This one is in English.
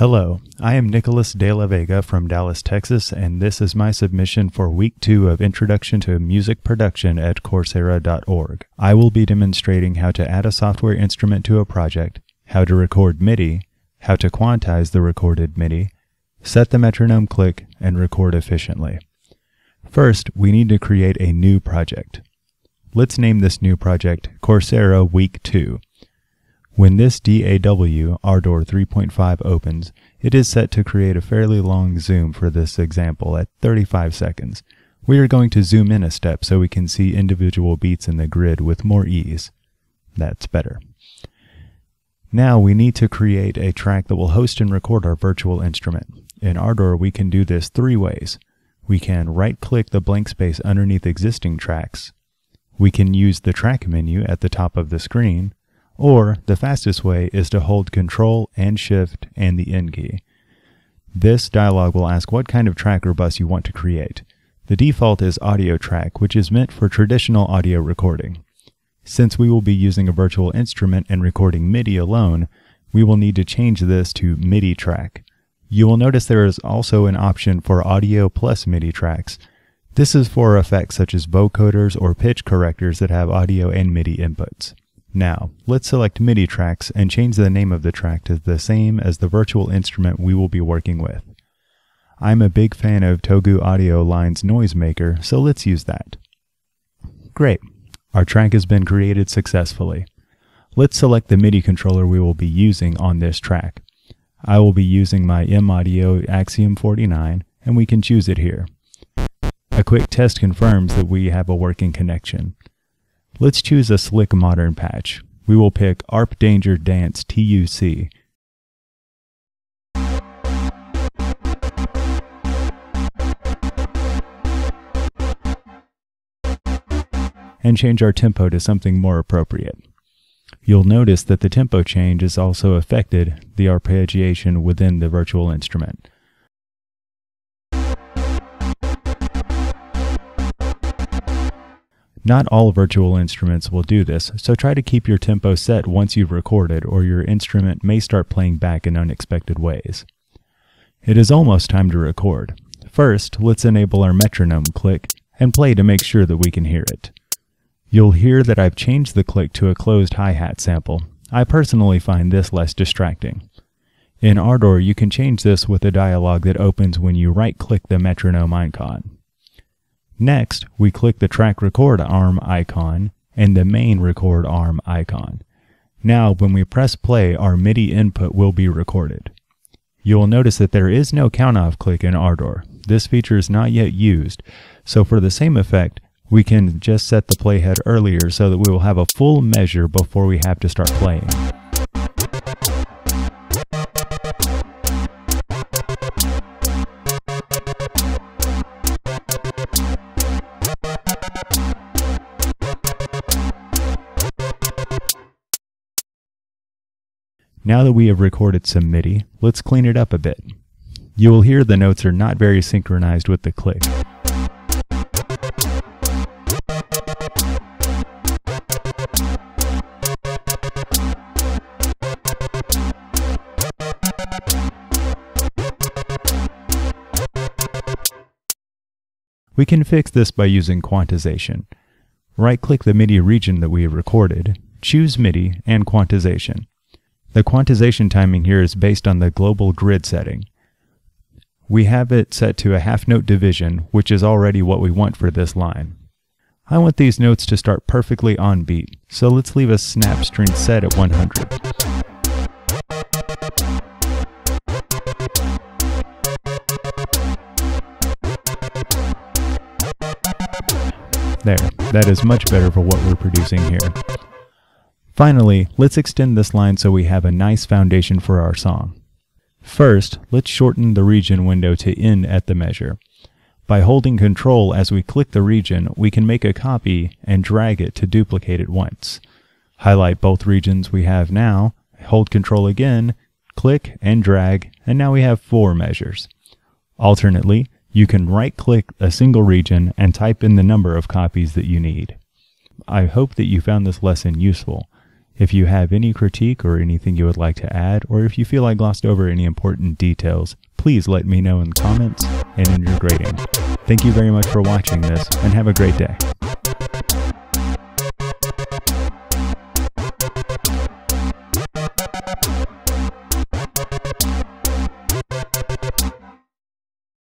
Hello, I am Nicholas De La Vega from Dallas, Texas, and this is my submission for Week 2 of Introduction to Music Production at Coursera.org. I will be demonstrating how to add a software instrument to a project, how to record MIDI, how to quantize the recorded MIDI, set the metronome click, and record efficiently. First, we need to create a new project. Let's name this new project Coursera Week 2. When this DAW Ardor 3.5 opens, it is set to create a fairly long zoom for this example at 35 seconds. We are going to zoom in a step so we can see individual beats in the grid with more ease. That's better. Now we need to create a track that will host and record our virtual instrument. In Ardor, we can do this three ways. We can right-click the blank space underneath existing tracks. We can use the track menu at the top of the screen. Or, the fastest way is to hold Control and Shift and the N key. This dialog will ask what kind of track or bus you want to create. The default is audio track, which is meant for traditional audio recording. Since we will be using a virtual instrument and recording MIDI alone, we will need to change this to MIDI track. You will notice there is also an option for audio plus MIDI tracks. This is for effects such as vocoders or pitch correctors that have audio and MIDI inputs. Now, let's select MIDI tracks and change the name of the track to the same as the virtual instrument we will be working with. I'm a big fan of Togu Audio Line's Noisemaker, so let's use that. Great, our track has been created successfully. Let's select the MIDI controller we will be using on this track. I will be using my M-Audio Axiom 49, and we can choose it here. A quick test confirms that we have a working connection. Let's choose a slick modern patch. We will pick ARP Danger Dance TUC. And change our tempo to something more appropriate. You'll notice that the tempo change has also affected the arpeggiation within the virtual instrument. Not all virtual instruments will do this, so try to keep your tempo set once you've recorded, or your instrument may start playing back in unexpected ways. It is almost time to record. First, let's enable our metronome click and play to make sure that we can hear it. You'll hear that I've changed the click to a closed hi-hat sample. I personally find this less distracting. In Ardor, you can change this with a dialog that opens when you right-click the metronome icon. Next, we click the track record arm icon and the main record arm icon. Now, when we press play, our MIDI input will be recorded. You will notice that there is no count-off click in Ardor. This feature is not yet used, so for the same effect, we can just set the playhead earlier so that we will have a full measure before we have to start playing. Now that we have recorded some MIDI, let's clean it up a bit. You will hear the notes are not very synchronized with the click. We can fix this by using quantization. Right-click the MIDI region that we have recorded, choose MIDI and quantization. The quantization timing here is based on the global grid setting. We have it set to a half-note division, which is already what we want for this line. I want these notes to start perfectly on beat, so let's leave a snap string set at 100. There, that is much better for what we're producing here. Finally, let's extend this line so we have a nice foundation for our song. First, let's shorten the region window to end at the measure. By holding Control as we click the region, we can make a copy and drag it to duplicate it once. Highlight both regions we have now, hold Control again, click and drag, and now we have 4 measures. Alternately, you can right-click a single region and type in the number of copies that you need. I hope that you found this lesson useful. If you have any critique or anything you would like to add, or if you feel I glossed over any important details, please let me know in the comments and in your grading. Thank you very much for watching this, and have a great day.